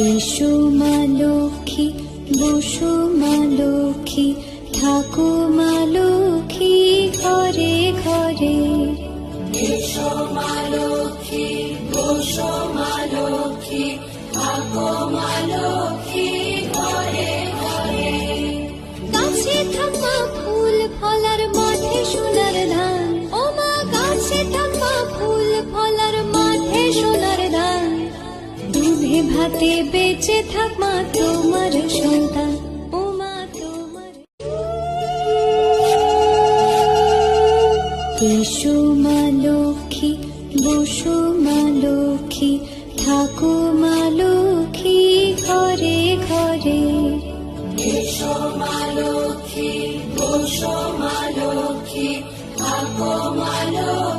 এসো মা লক্ষ্মী, বসো মা লক্ষ্মী, থাকো মা লক্ষ্মী ঘরে ঘরে। এসো মা লক্ষ্মী, বসো মা লক্ষ্মী, থাকো মা লক্ষ্মী ঘরে ঘরে। গাছে থাকা ফুল ফলার মাঠে সোনার ধান, ও মা গাছে থাকা ফুল ফলার মাঠে সোনার ধান। দুধে ভাতে বেঁচে থাক মা তোমার সন্তান, ও মা তোমার। এসো মা লক্ষ্মী, বসো মা লক্ষ্মী, থাকো মা লক্ষ্মী ঘরে ঘরে। এসো মা লক্ষ্মী, বসো মা লক্ষ্মী, থাকো মা লক্ষ্মী